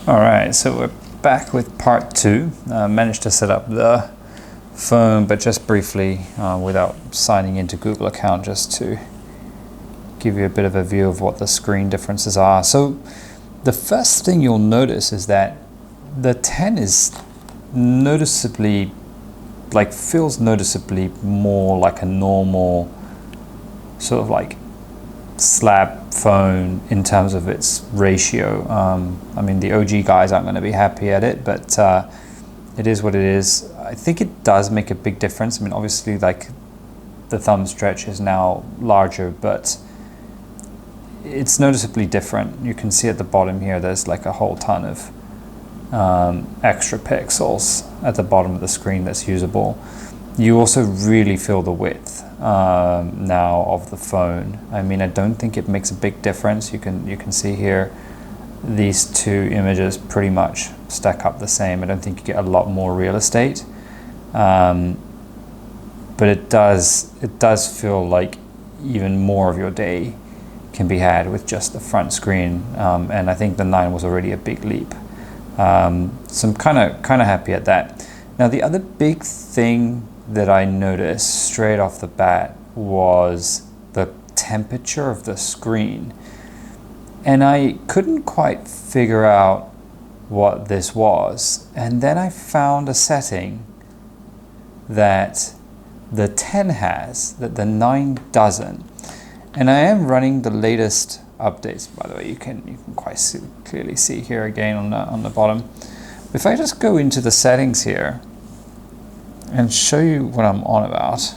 All right, so we're back with part two. Managed to set up the phone, but just briefly without signing into Google account, just to give you a bit of a view of what the screen differences are. So the first thing you'll notice is that the 10 is noticeably, feels noticeably more like a normal sort of like slab phone in terms of its ratio. I mean, the OG guys aren't going to be happy at it, but it is what it is. I think it does make a big difference. I mean, obviously, like, the thumb stretch is now larger, but it's noticeably different. You can see at the bottom here, there's like a whole ton of extra pixels at the bottom of the screen that's usable. You also really feel the width now of the phone. I mean, I don't think it makes a big difference. You can see here these two images pretty much stack up the same. I don't think you get a lot more real estate, but it does feel like even more of your day can be had with just the front screen, and I think the 9 was already a big leap. So I'm kind of happy at that. Now, the other big thing that I noticed straight off the bat was the temperature of the screen. And I couldn't quite figure out what this was. And then I found a setting that the 10 has, that the 9 doesn't. And I am running the latest updates, by the way. You can quite clearly see here again on the bottom. If I just go into the settings here and show you what I'm on about.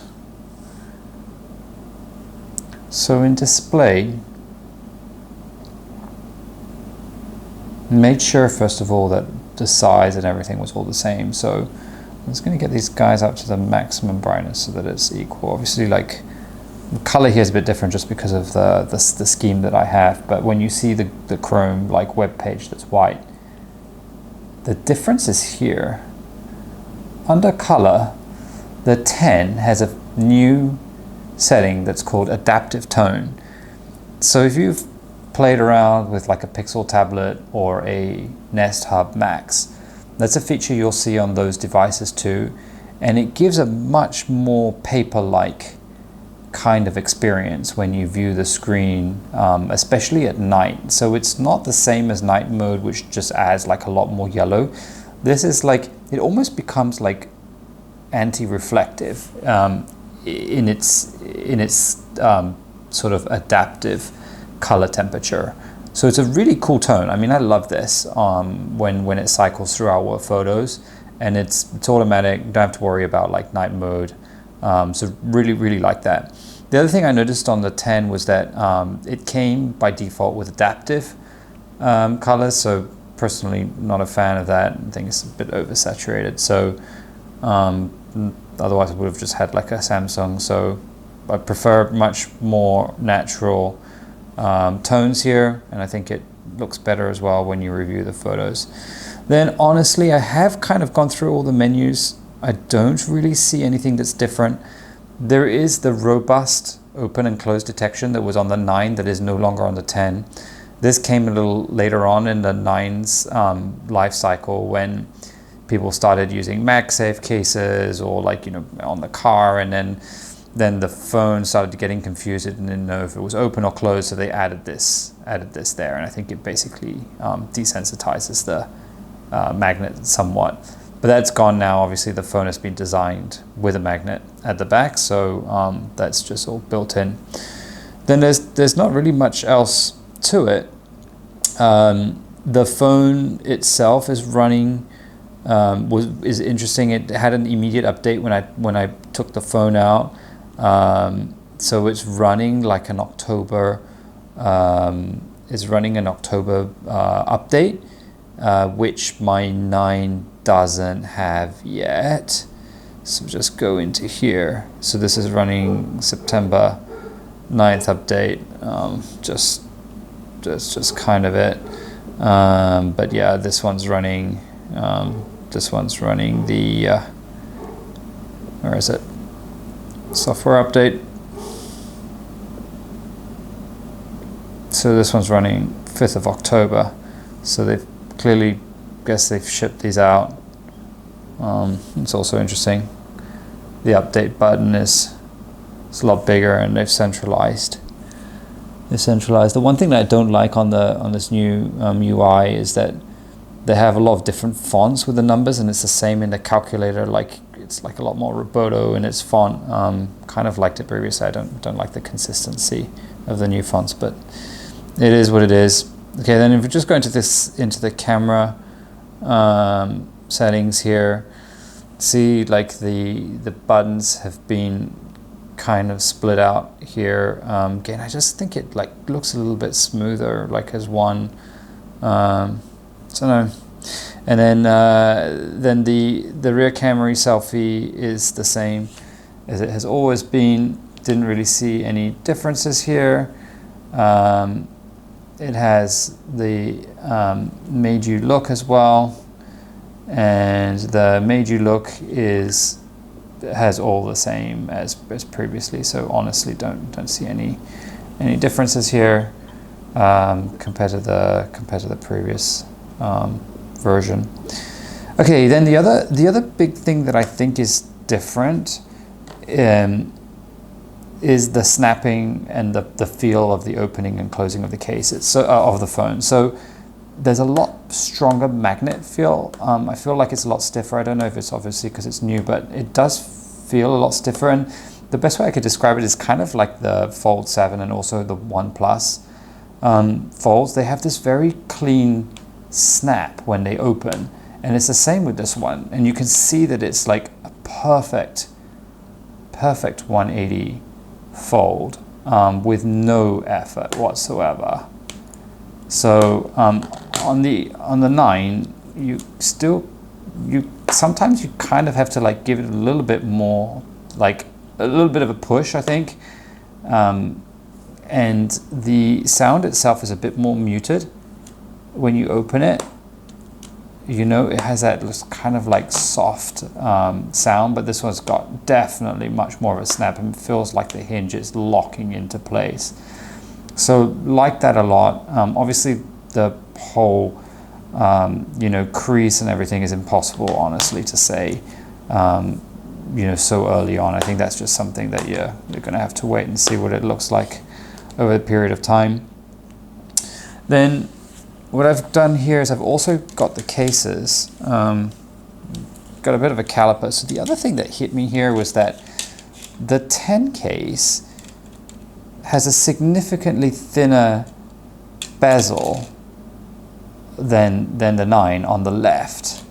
So in display, made sure first of all that the size and everything was all the same. So I'm just going to get these guys up to the maximum brightness so that it's equal. Obviously, like, the color here is a bit different just because of the scheme that I have. But when you see the Chrome like web page that's white, the difference is here. Under color, the 10 has a new setting that's called adaptive tone. So if you've played around with like a Pixel tablet or a Nest Hub Max, that's a feature you'll see on those devices too, and it gives a much more paper-like kind of experience when you view the screen, especially at night. So it's not the same as night mode, which just adds like a lot more yellow. This is like, it almost becomes like anti-reflective in its sort of adaptive color temperature. So it's a really cool tone. I mean, I love this when it cycles through our photos, and it's automatic. You don't have to worry about like night mode. So really like that. The other thing I noticed on the 10 was that it came by default with adaptive colors. So personally, not a fan of that. I think it's a bit oversaturated. So otherwise I would have just had like a Samsung. So I prefer much more natural tones here, and I think it looks better as well when you review the photos. Then honestly, I have kind of gone through all the menus. I don't really see anything that's different. There is the robust open and close detection that was on the 9 that is no longer on the 10. This came a little later on in the 9's life cycle, when people started using MagSafe cases or like, you know, on the car, and then the phone started getting confused and didn't know if it was open or closed, so they added this there, and I think it basically desensitizes the magnet somewhat. But that's gone now. Obviously, the phone has been designed with a magnet at the back, so that's just all built in. Then there's not really much else to it. The phone itself is running, is interesting. It had an immediate update when I took the phone out. So it's running like an October. Is running an October update, which my 9 doesn't have yet. So just go into here. So this is running September 9th update. Just kind of it. But yeah, this one's running. This one's running the. Where is it? Software update. So this one's running 5th of October. So they've clearly, guess they've shipped these out. It's also interesting. The update button is a lot bigger, and they've centralized. The one thing that I don't like on this new UI is that they have a lot of different fonts with the numbers, and it's the same in the calculator. Like it's like a lot more roboto in its font. Kind of liked it previously. I don't like the consistency of the new fonts, but it is what it is. Okay, then if we just go into the camera settings here, see like the buttons have been kind of split out here. Again, I just think it like looks a little bit smoother, like as one. So no. And then the rear camera selfie is the same as it has always been. Didn't really see any differences here. It has the made you look as well, and the made you look has all the same as previously. So honestly, don't see any differences here compared to the previous version. Okay, then the other big thing that I think is different is the snapping and the feel of the opening and closing of the case. Of the phone. So there's a lot stronger magnet feel. I feel like it's a lot stiffer. I don't know if it's obviously because it's new, but it does feel a lot stiffer. And the best way I could describe it is kind of like the Fold 7 and also the OnePlus Folds. They have this very clean snap when they open, and it's the same with this one. And you can see that it's like a perfect 180 fold with no effort whatsoever. So on the 9, you sometimes you kind of have to like give it a little bit more, like a little bit of a push, I think. And the sound itself is a bit more muted when you open it. You know, it has that kind of like soft sound, but this one's got definitely much more of a snap and feels like the hinge is locking into place. So like that a lot. Obviously the whole crease and everything is impossible, honestly, to say so early on. I think that's just something that you're gonna have to wait and see what it looks like over a period of time. Then what I've done here is I've also got the cases, got a bit of a caliper. So the other thing that hit me here was that the 10 case has a significantly thinner bezel than the 9 on the left.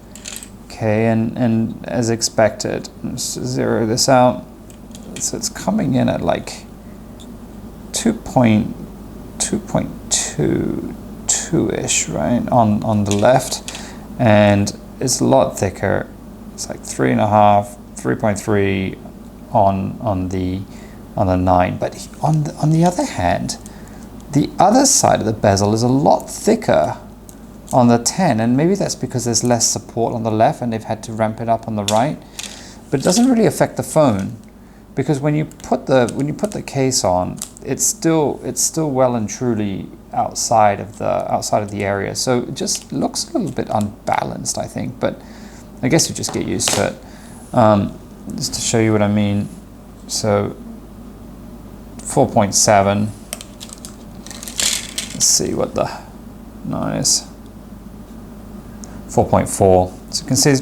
Okay, and as expected, let's zero this out. So it's coming in at like 2.2-ish, right, on the left, and it's a lot thicker. It's like 3.5, 3.3 on the 9. But on the other hand, the other side of the bezel is a lot thicker on the 10, and maybe that's because there's less support on the left and they've had to ramp it up on the right. But it doesn't really affect the phone, because when you put the case on, it's still well and truly outside of the area. So it just looks a little bit unbalanced, I think, but I guess you just get used to it. Just to show you what I mean. So 4.7. Let's see what the 9 is. 4.4. So you can see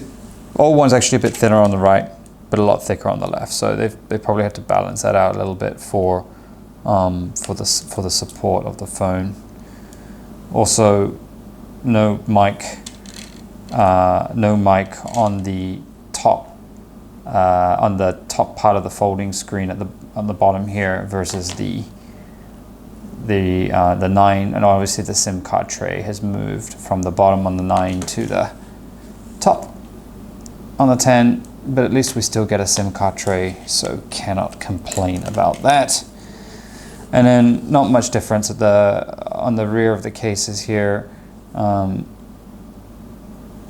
all one's actually a bit thinner on the right, but a lot thicker on the left. So they probably have to balance that out a little bit for the support of the phone. Also, no mic on the top part of the folding screen on the bottom here versus the 9, and obviously the SIM card tray has moved from the bottom on the 9 to the top on the 10, but at least we still get a SIM card tray, so cannot complain about that. And then not much difference on the rear of the cases here.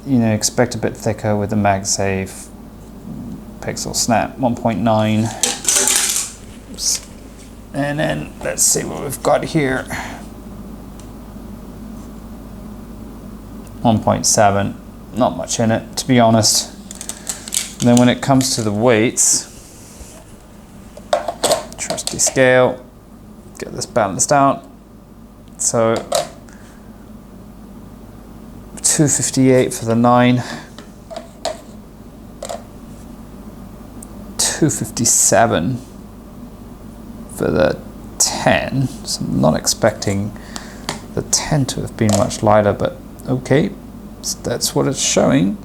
Expect a bit thicker with the MagSafe Pixel Snap 1.9. And then let's see what we've got here. 1.7, not much in it, to be honest. And then when it comes to the weights, trusty scale, get this balanced out. So 258 for the 9, 257 for the 10. So I'm not expecting the 10 to have been much lighter, but okay, so that's what it's showing.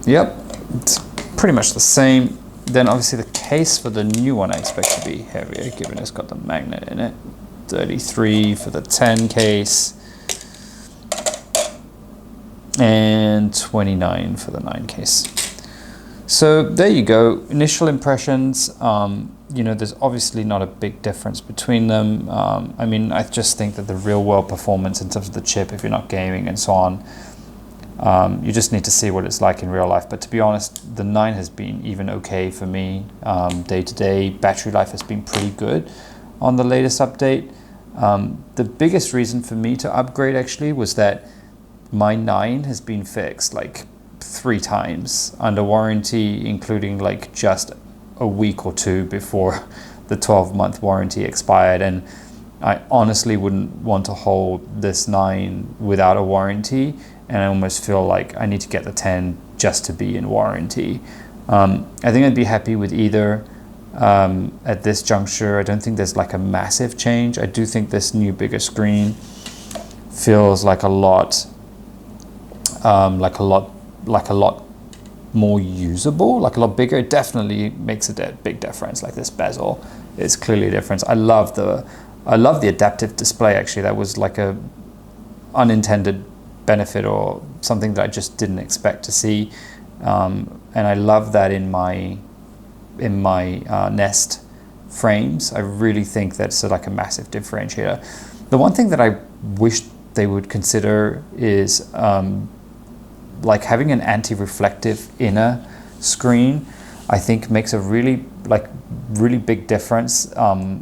Yep, it's pretty much the same. Then obviously the case for the new one I expect to be heavier, given it's got the magnet in it. 33 for the 10 case, and 29 for the 9 case. So there you go, initial impressions. You know, there's obviously not a big difference between them. I mean, I just think that the real world performance in terms of the chip, if you're not gaming and so on, you just need to see what it's like in real life. But to be honest, the 9 has been even okay for me day to day. Battery life has been pretty good on the latest update. The biggest reason for me to upgrade actually was that my 9 has been fixed like 3 times under warranty, including like just a week or 2 before the 12-month warranty expired. And I honestly wouldn't want to hold this 9 without a warranty, and I almost feel like I need to get the 10 just to be in warranty. I think I'd be happy with either at this juncture. I don't think there's like a massive change. I do think this new bigger screen feels like a lot more usable, like a lot bigger. It definitely makes a big difference. Like this bezel is clearly a difference. I love the adaptive display actually. That was like a unintended benefit or something that I just didn't expect to see. And I love that in my Nest frames. I really think that's like a massive differentiator. The one thing that I wish they would consider is like having an anti-reflective inner screen. I think makes a really big difference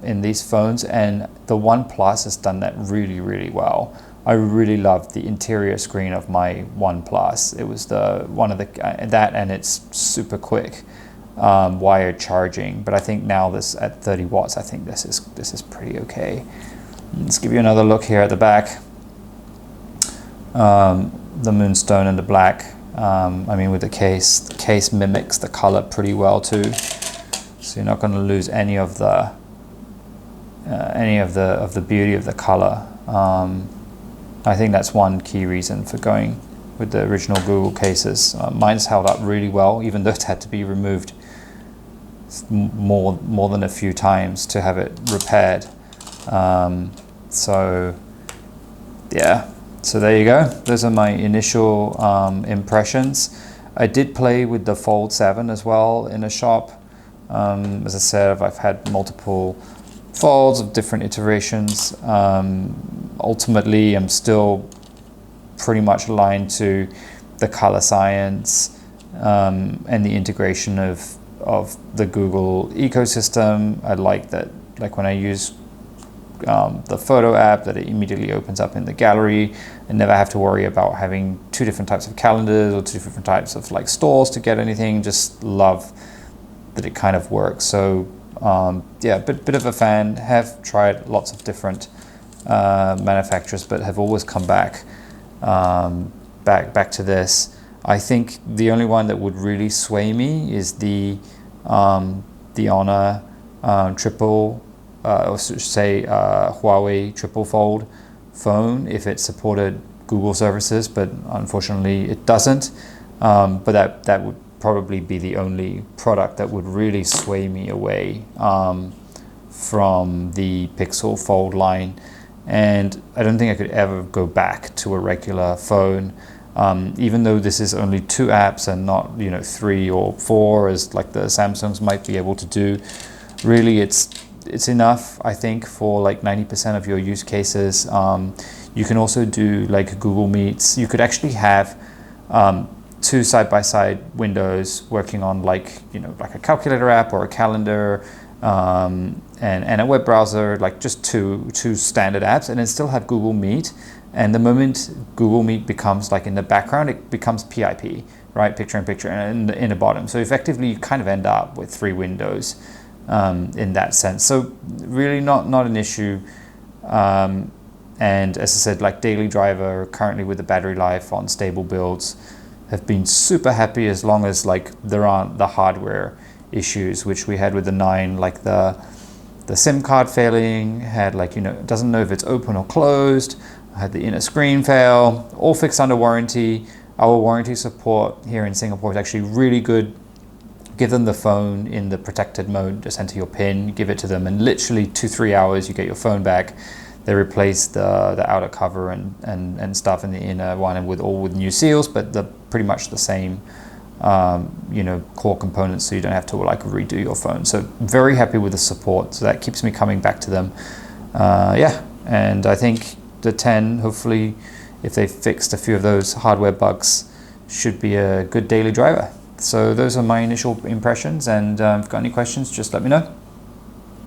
in these phones, and the OnePlus has done that really well. I really loved the interior screen of my OnePlus. It was that, and it's super quick wired charging. But I think now this at 30 watts, I think this is pretty okay. Let's give you another look here at the back. The moonstone and the black. I mean, with the case mimics the color pretty well too, so you're not going to lose any of the beauty of the color. I think that's one key reason for going with the original Google cases. Mine's held up really well, even though it's had to be removed more than a few times to have it repaired. So yeah. So there you go. Those are my initial impressions. I did play with the Fold 7 as well in a shop. As I said, I've had multiple Folds of different iterations. Ultimately, I'm still pretty much aligned to the color science and the integration of the Google ecosystem. I like that, like when I use the photo app, that it immediately opens up in the gallery and never have to worry about having 2 different types of calendars or 2 different types of like stores to get anything. Just love that it kind of works. So yeah, bit of a fan. Have tried lots of different manufacturers, but have always come back to this. I think the only one that would really sway me is the Honor triple, or should say Huawei triple fold phone, if it supported Google services, but unfortunately it doesn't. But that would probably be the only product that would really sway me away from the Pixel Fold line. And I don't think I could ever go back to a regular phone, even though this is only 2 apps and not 3 or 4 as like the Samsungs might be able to do. Really, it's enough, I think, for like 90% of your use cases. You can also do like Google Meets. You could actually have 2 side-by-side windows working on like a calculator app or a calendar, and a web browser, like just two standard apps, and then still have Google Meet And the moment Google Meet becomes like in the background, it becomes PIP, right? Picture in picture and in the bottom. So effectively, you kind of end up with 3 windows in that sense. So really not an issue. And as I said, like Daily Driver, currently with the battery life on stable builds, have been super happy as long as like there aren't the hardware issues, which we had with the 9, like the SIM card failing, had like, doesn't know if it's open or closed, had the inner screen fail, all fixed under warranty. Our warranty support here in Singapore is actually really good. Give them the phone in the protected mode, just enter your PIN, give it to them, and literally 2-3 hours you get your phone back. They replaced the outer cover and stuff in the inner one, and with new seals, but they're pretty much the same core components, so you don't have to like redo your phone. So very happy with the support, so that keeps me coming back to them. And I think the 10, hopefully if they fixed a few of those hardware bugs, should be a good daily driver. So those are my initial impressions, and if you've got any questions, just let me know.